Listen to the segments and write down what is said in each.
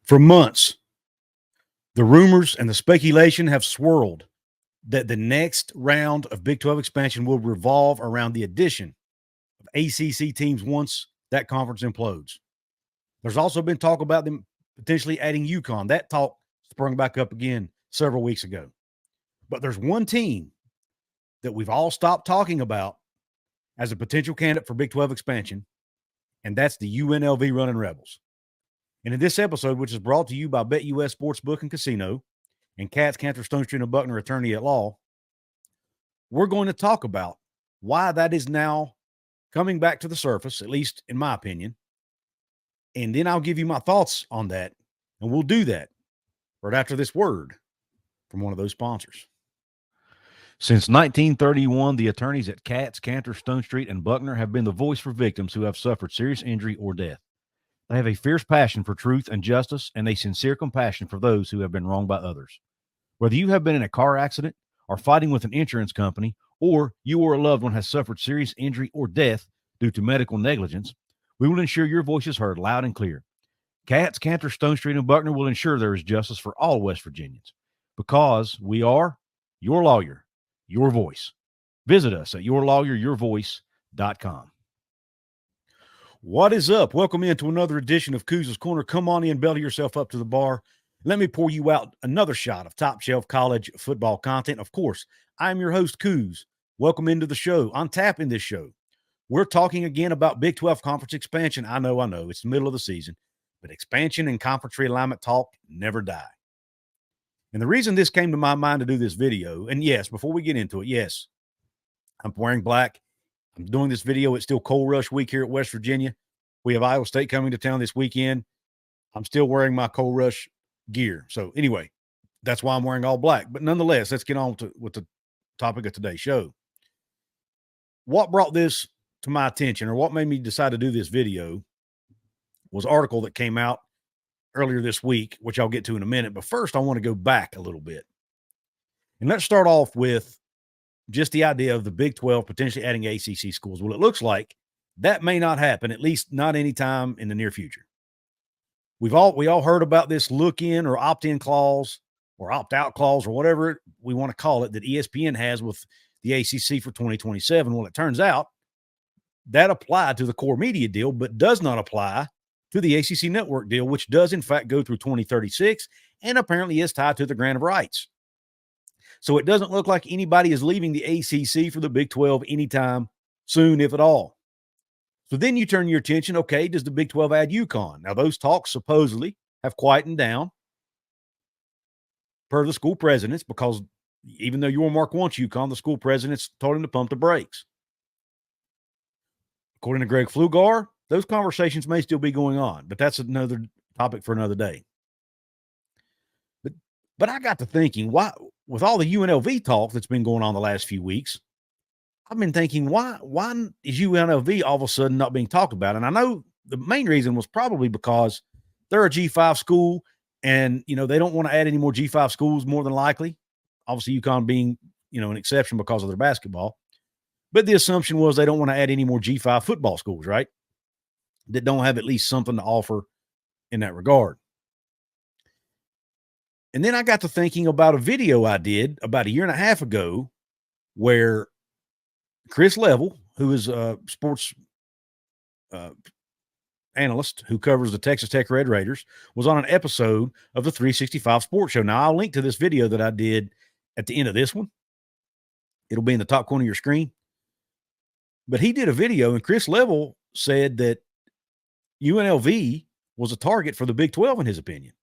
For months, the rumors and the speculation have swirled that the next round of Big 12 expansion will revolve around the addition of ACC teams once that conference implodes. There's also been talk about them potentially adding UConn. That talk sprung back up again several weeks ago. But there's one team that we've all stopped talking about as a potential candidate for Big 12 expansion, and that's the UNLV Running Rebels. And in this episode, which is brought to you by BetUS Sportsbook and Casino and Katz, Cantor, Stonestreet, and Buckner, attorney at law, we're going to talk about why that is now coming back to the surface, at least in my opinion. And then I'll give you my thoughts on that, and we'll do that right after this word from one of those sponsors. Since 1931, the attorneys at Katz, Cantor, Stonestreet, and Buckner have been the voice for victims who have suffered serious injury or death. They have a fierce passion for truth and justice and a sincere compassion for those who have been wronged by others. Whether you have been in a car accident or fighting with an insurance company, or you or a loved one has suffered serious injury or death due to medical negligence, we will ensure your voice is heard loud and clear. Katz, Cantor, Stonestreet, and Buckner will ensure there is justice for all West Virginians because we are your lawyer, your voice. Visit us at yourlawyeryourvoice.com. What is up? Welcome into another edition of Couz's Corner. Come on in, belly yourself up to the bar. Let me pour you out another shot of top shelf college football content. Of course, I'm your host, Couz. Welcome into the show. On tap in this show, we're talking again about Big 12 conference expansion. I know, it's the middle of the season, but expansion and conference realignment talk never die. And the reason this came to my mind to do this video, and yes, before we get into it, yes, I'm wearing black. I'm doing this video. It's still Coal Rush week here at West Virginia. We have Iowa State coming to town this weekend. I'm still wearing my Coal Rush gear. So anyway, that's why I'm wearing all black. But nonetheless, let's get on with the topic of today's show. What brought this to my attention, or what made me decide to do this video, was an article that came out earlier this week, which I'll get to in a minute. But first, I want to go back a little bit. And let's start off with just the idea of the Big 12 potentially adding ACC schools. Well, it looks like that may not happen, at least not anytime in the near future. We all heard about this look-in or opt-in clause or opt-out clause or whatever we want to call it that ESPN has with the ACC for 2027. Well, it turns out that applied to the core media deal, but does not apply to the ACC network deal, which does in fact go through 2036 and apparently is tied to the grant of rights. So it doesn't look like anybody is leaving the ACC for the Big 12 anytime soon, if at all. So then you turn your attention, okay, does the Big 12 add UConn? Now, those talks supposedly have quietened down per the school presidents, because even though Yormark wants UConn, the school presidents told him to pump the brakes. According to Greg Flugar, those conversations may still be going on, but that's another topic for another day. But I got to thinking, why, with all the UNLV talk that's been going on the last few weeks, I've been thinking, why is UNLV all of a sudden not being talked about? And I know the main reason was probably because they're a G5 school, and they don't want to add any more G5 schools, more than likely. Obviously, UConn being an exception because of their basketball. But the assumption was they don't want to add any more G5 football schools, right? That don't have at least something to offer in that regard. And then I got to thinking about a video I did about a year and a half ago where Chris Level, who is a sports analyst who covers the Texas Tech Red Raiders, was on an episode of the 365 Sports Show. Now, I'll link to this video that I did at the end of this one. It'll be in the top corner of your screen. But he did a video, and Chris Level said that UNLV was a target for the Big 12 in his opinion.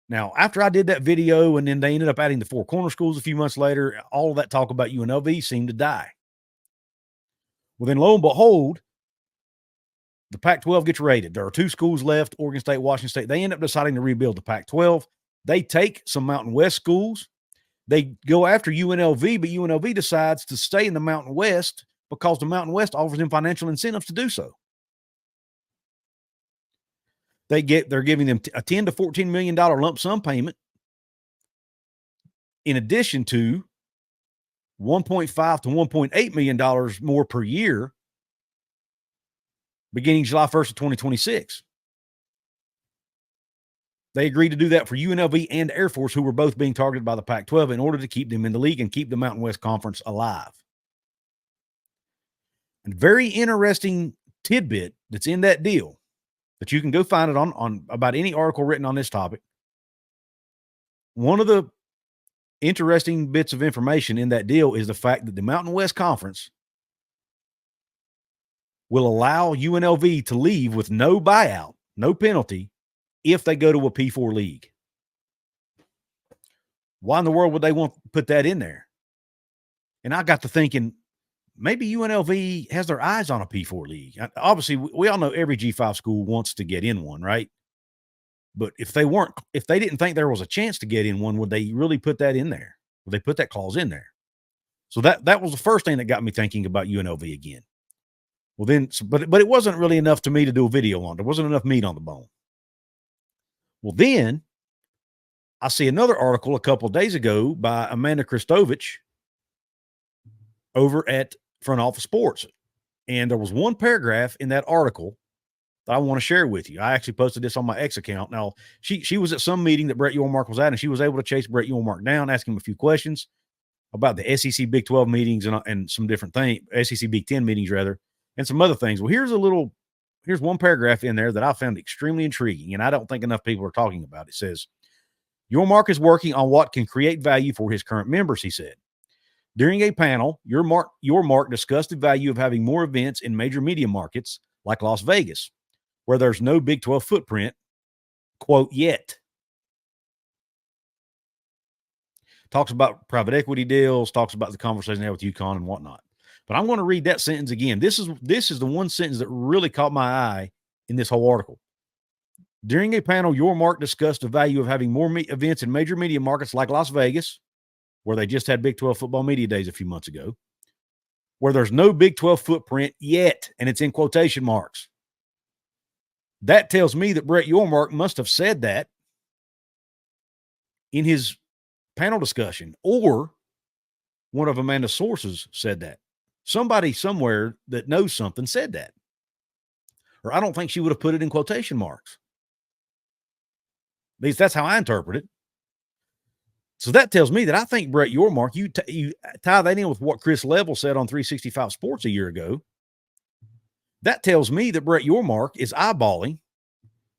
Now, after I did that video, and then they ended up adding the Four Corner schools a few months later, all of that talk about UNLV seemed to die. Well, then lo and behold, the Pac-12 gets raided. There are two schools left, Oregon State, Washington State. They end up deciding to rebuild the Pac-12. They take some Mountain West schools. They go after UNLV, but UNLV decides to stay in the Mountain West because the Mountain West offers them financial incentives to do so. They're giving them a $10 to $14 million lump sum payment, in addition to $1.5 to $1.8 million more per year, beginning July 1st of 2026. They agreed to do that for UNLV and Air Force, who were both being targeted by the Pac-12 in order to keep them in the league and keep the Mountain West Conference alive. And very interesting tidbit that's in that deal that you can go find it on about any article written on this topic. One of the interesting bits of information in that deal is the fact that the Mountain West Conference will allow UNLV to leave with no buyout, no penalty, if they go to a P4 league. Why in the world would they want to put that in there? And I got to thinking, maybe UNLV has their eyes on a P4 league. Obviously, we all know every G5 school wants to get in one, right? But if they didn't think there was a chance to get in one, would they really put that in there? Would they put that clause in there? So that was the first thing that got me thinking about UNLV again. Well, then, but it wasn't really enough to me to do a video on. There wasn't enough meat on the bone. Well, then I see another article a couple of days ago by Amanda Kristovich over at Front Office Sports. And there was one paragraph in that article that I want to share with you. I actually posted this on my X account. Now, she was at some meeting that Brett Yormark was at, and she was able to chase Brett Yormark down, ask him a few questions about the SEC Big 12 meetings and some different things, SEC Big 10 meetings, rather, and some other things. Well, here's one paragraph in there that I found extremely intriguing, and I don't think enough people are talking about. It says, Yormark is working on what can create value for his current members, he said. During a panel, Yormark discussed the value of having more events in major media markets like Las Vegas, where there's no Big 12 footprint, quote, yet. Talks about private equity deals, talks about the conversation they had with UConn and whatnot. But I'm going to read that sentence again. This is the one sentence that really caught my eye in this whole article. During a panel, Yormark discussed the value of having more events in major media markets like Las Vegas, where they just had Big 12 football media days a few months ago, where there's no Big 12 footprint yet, and it's in quotation marks. That tells me that Brett Yormark must have said that in his panel discussion, or one of Amanda's sources said that. Somebody somewhere that knows something said that. Or I don't think she would have put it in quotation marks. At least that's how I interpret it. So that tells me that I think Brett Yormark, you tie that in with what Chris Level said on 365 Sports a year ago. That tells me that Brett Yormark is eyeballing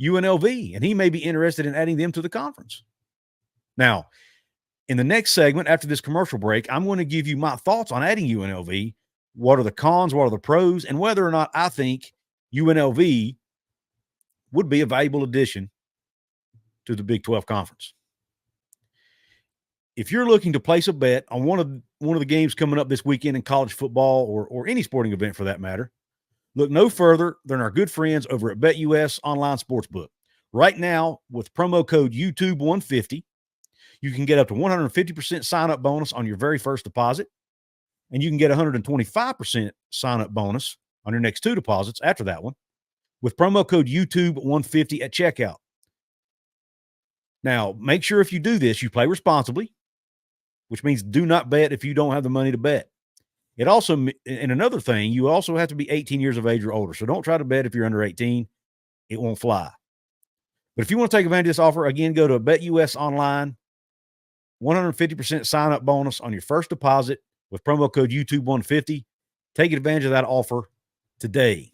UNLV, and he may be interested in adding them to the conference. Now, in the next segment, after this commercial break, I'm going to give you my thoughts on adding UNLV. What are the cons? What are the pros? And whether or not I think UNLV would be a valuable addition to the Big 12 conference. If you're looking to place a bet on one of the games coming up this weekend in college football or any sporting event for that matter, look no further than our good friends over at BetUS Online Sportsbook. Right now, with promo code YouTube150, you can get up to 150% sign-up bonus on your very first deposit, and you can get 125% sign-up bonus on your next two deposits after that one with promo code YouTube150 at checkout. Now, make sure if you do this, you play responsibly, which means do not bet if you don't have the money to bet. It also, and another thing, you also have to be 18 years of age or older. So don't try to bet if you're under 18. It won't fly. But if you want to take advantage of this offer, again, go to BetUS Online, 150% sign-up bonus on your first deposit with promo code YouTube150. Take advantage of that offer today.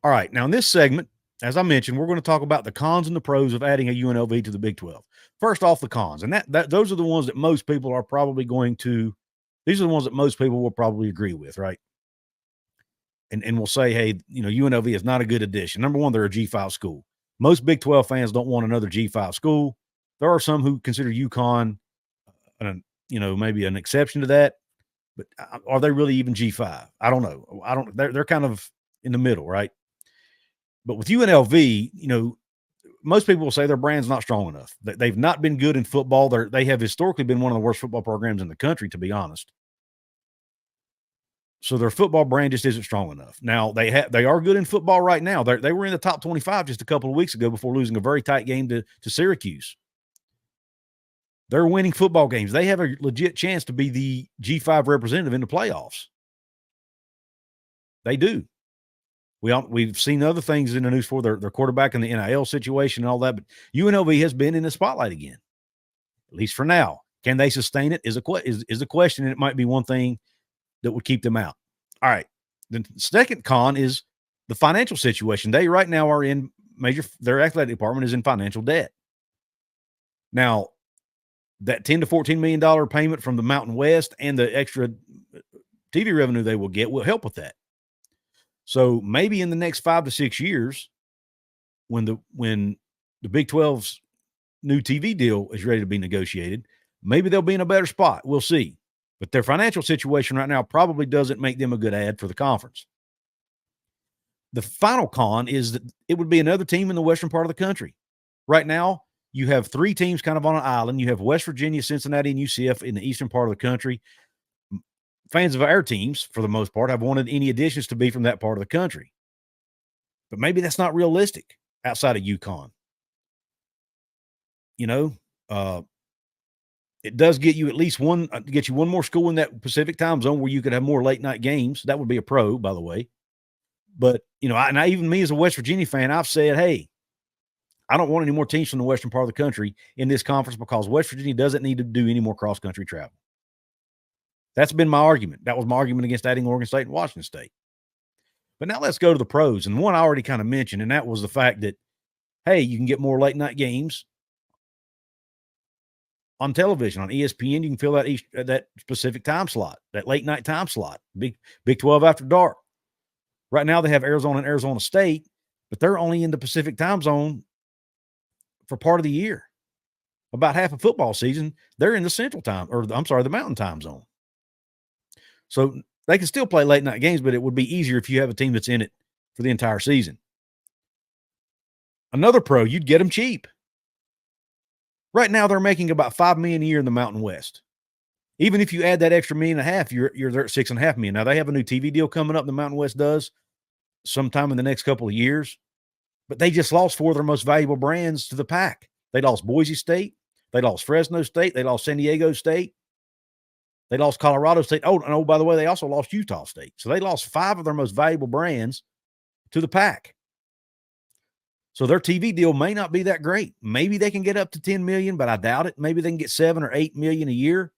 All right, now in this segment, as I mentioned, we're going to talk about the cons and the pros of adding a UNLV to the Big 12. First off, the cons, and those are the ones that most people are probably these are the ones that most people will probably agree with, right? And will say, hey, UNLV is not a good addition. Number one, they're a G5 school. Most Big 12 fans don't want another G5 school. There are some who consider UConn, maybe an exception to that, but are they really even G5? I don't know. They're kind of in the middle, right? But with UNLV, most people will say their brand's not strong enough. They've not been good in football. They have historically been one of the worst football programs in the country, to be honest. So their football brand just isn't strong enough. Now, they are good in football right now. They were in the top 25 just a couple of weeks ago before losing a very tight game to Syracuse. They're winning football games. They have a legit chance to be the G5 representative in the playoffs. They do. We've seen other things in the news for their quarterback and the NIL situation and all that, but UNLV has been in the spotlight again, at least for now. Can they sustain it? Is the question, and it might be one thing that would keep them out. All right. The second con is the financial situation. They right now are in their athletic department is in financial debt. Now, that $10 to $14 million payment from the Mountain West and the extra TV revenue they will get will help with that. So maybe in the next 5 to 6 years, when the Big 12's new TV deal is ready to be negotiated, maybe they'll be in a better spot. We'll see. But their financial situation right now probably doesn't make them a good ad for the conference. The final con is that it would be another team in the western part of the country. Right now, you have 3 teams kind of on an island. You have West Virginia, Cincinnati, and UCF in the eastern part of the country. Fans of our teams, for the most part, have wanted any additions to be from that part of the country. But maybe that's not realistic outside of UConn. It does get you at least one more school in that Pacific time zone where you could have more late night games. That would be a pro, by the way. But, even me as a West Virginia fan, I've said, hey, I don't want any more teams from the western part of the country in this conference because West Virginia doesn't need to do any more cross-country travel. That's been my argument. That was my argument against adding Oregon State and Washington State. But now let's go to the pros. And one I already kind of mentioned, and that was the fact that, hey, you can get more late-night games on television, on ESPN. You can fill that specific time slot, that late-night time slot, Big 12 after dark. Right now they have Arizona and Arizona State, but they're only in the Pacific time zone for part of the year. About half of football season, they're in the the Mountain time zone. So they can still play late night games, but it would be easier if you have a team that's in it for the entire season. Another pro, you'd get them cheap. Right now, they're making about $5 million a year in the Mountain West. Even if you add that extra $1.5 million, you're there at $6.5 million. Now they have a new TV deal coming up. The Mountain West does sometime in the next couple of years, but they just lost 4 of their most valuable brands to the pack. They lost Boise State, they lost Fresno State, they lost San Diego State, they lost Colorado State. Oh, by the way, they also lost Utah State. So they lost 5 of their most valuable brands to the pack. So their TV deal may not be that great. Maybe they can get up to $10 million, but I doubt it. Maybe they can get $7 or $8 million a year.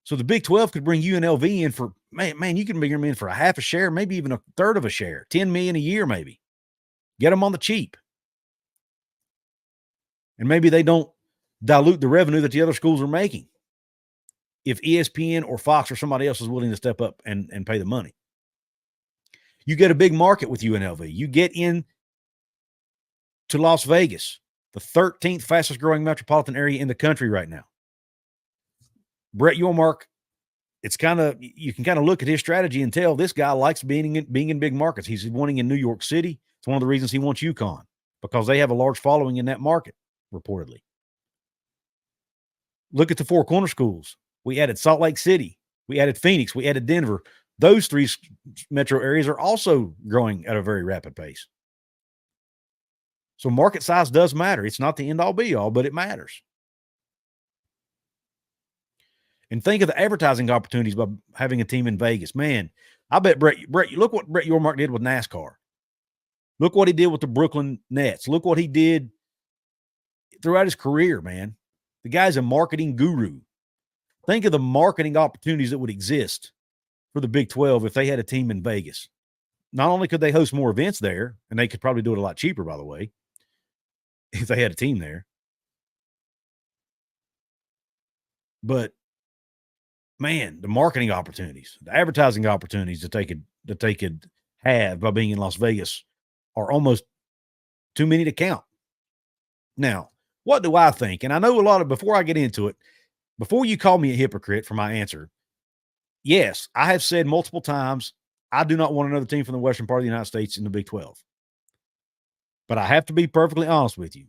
So the Big 12 could bring UNLV in for, man, you can bring them in for a half a share, maybe even a third of a share, $10 million a year maybe. Get them on the cheap. And maybe they don't dilute the revenue that the other schools are making if ESPN or Fox or somebody else is willing to step up and pay the money. You get a big market with UNLV. You get in to Las Vegas, the 13th fastest growing metropolitan area in the country right now. Brett Yormark, you can kind of look at his strategy and tell this guy likes being in big markets. He's wanting in New York City. It's one of the reasons he wants UConn, because they have a large following in that market, reportedly. Look at the 4 corner schools. We added Salt Lake City. We added Phoenix. We added Denver. Those 3 metro areas are also growing at a very rapid pace. So market size does matter. It's not the end-all be-all, but it matters. And think of the advertising opportunities by having a team in Vegas. Man, I bet Brett, look what Brett Yormark did with NASCAR. Look what he did with the Brooklyn Nets. Look what he did throughout his career, man. The guy's a marketing guru. Think of the marketing opportunities that would exist for the Big 12 if they had a team in Vegas. Not only could they host more events there, and they could probably do it a lot cheaper, by the way, if they had a team there. But man, the marketing opportunities, the advertising opportunities that they could have by being in Las Vegas are almost too many to count. Now, what do I think? And I know before I get into it, before you call me a hypocrite for my answer, yes, I have said multiple times, I do not want another team from the western part of the United States in the Big 12. But I have to be perfectly honest with you.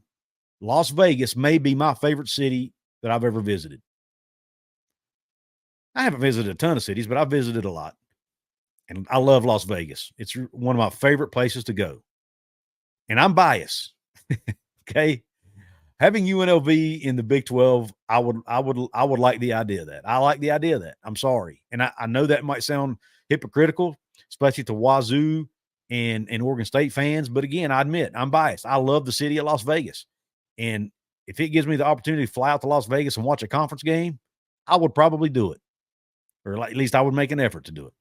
Las Vegas may be my favorite city that I've ever visited. I haven't visited a ton of cities, but I've visited a lot. And I love Las Vegas. It's one of my favorite places to go. And I'm biased. Okay. Having UNLV in the Big 12, I would like the idea of that. I like the idea of that. I'm sorry. And I know that might sound hypocritical, especially to Wazoo and Oregon State fans. But again, I admit I'm biased. I love the city of Las Vegas. And if it gives me the opportunity to fly out to Las Vegas and watch a conference game, I would probably do it. Or at least I would make an effort to do it.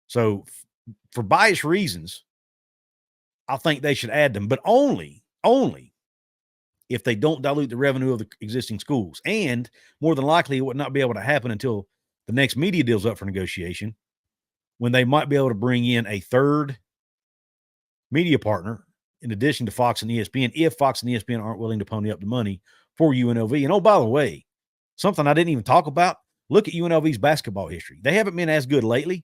So for bias reasons, I think they should add them, but only if they don't dilute the revenue of the existing schools. And more than likely, it would not be able to happen until the next media deal's up for negotiation, when they might be able to bring in a third media partner in addition to Fox and ESPN, if Fox and ESPN aren't willing to pony up the money for UNLV. And oh, by the way, something I didn't even talk about, look at UNLV's basketball history. They haven't been as good lately.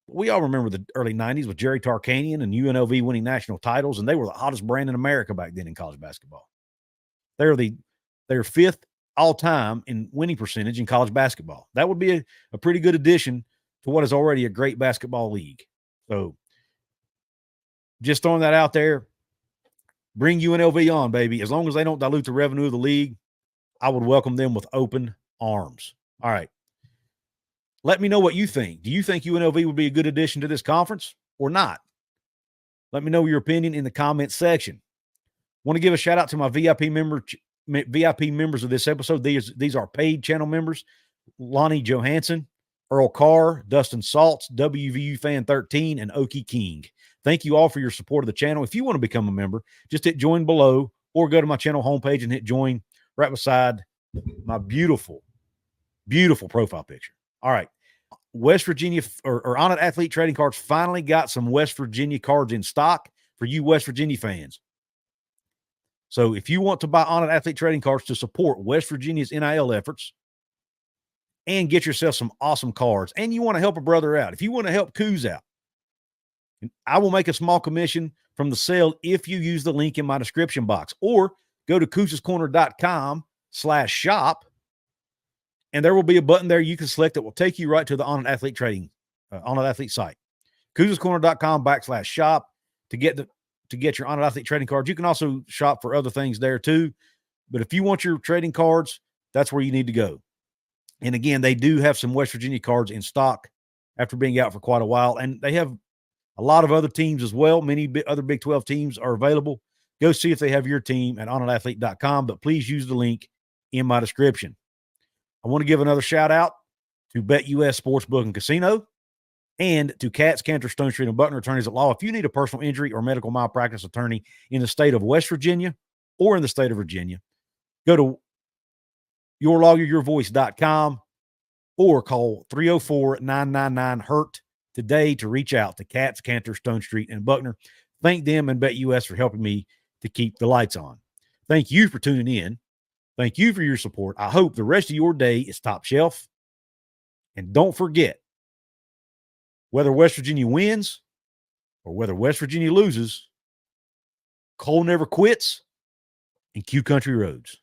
We all remember the early 90s with Jerry Tarkanian and UNLV winning national titles, and they were the hottest brand in America back then in college basketball. They're fifth all-time in winning percentage in college basketball. That would be a pretty good addition to what is already a great basketball league. So just throwing that out there, bring UNLV on, baby. As long as they don't dilute the revenue of the league, I would welcome them with open arms. All right. Let me know what you think. Do you think UNLV would be a good addition to this conference or not? Let me know your opinion in the comments section. Want to give a shout out to my VIP members of this episode. These are paid channel members: Lonnie Johansson, Earl Carr, Dustin Saltz, WVU Fan 13, and Okie King. Thank you all for your support of the channel. If you want to become a member, just hit join below or go to my channel homepage and hit join right beside my beautiful, beautiful profile picture. All right. West Virginia or On It Athlete Trading Cards finally got some West Virginia cards in stock for you West Virginia fans. So if you want to buy On It Athlete Trading Cards to support West Virginia's NIL efforts and get yourself some awesome cards, and you want to help a brother out, if you want to help Couz out, I will make a small commission from the sale if you use the link in my description box, or go to couzescorner.com/shop. And there will be a button there you can select that will take you right to the On It Athlete Trading, On It Athlete site. couzescorner.com/shop to get your On It Athlete trading cards. You can also shop for other things there too. But if you want your trading cards, that's where you need to go. And again, they do have some West Virginia cards in stock after being out for quite a while. And they have a lot of other teams as well. Many other Big 12 teams are available. Go see if they have your team at onatathlete.com, but please use the link in my description. I want to give another shout out to BetUS Sportsbook and Casino and to Katz, Cantor, Stone Street, and Buckner attorneys at law. If you need a personal injury or medical malpractice attorney in the state of West Virginia or in the state of Virginia, go to yourlawyeryourvoice.com or call 304-999-HURT today to reach out to Katz, Cantor, Stone Street, and Buckner. Thank them and BetUS for helping me to keep the lights on. Thank you for tuning in. Thank you for your support. I hope the rest of your day is top shelf. And don't forget, whether West Virginia wins or whether West Virginia loses, Cole never quits and Q Country roads.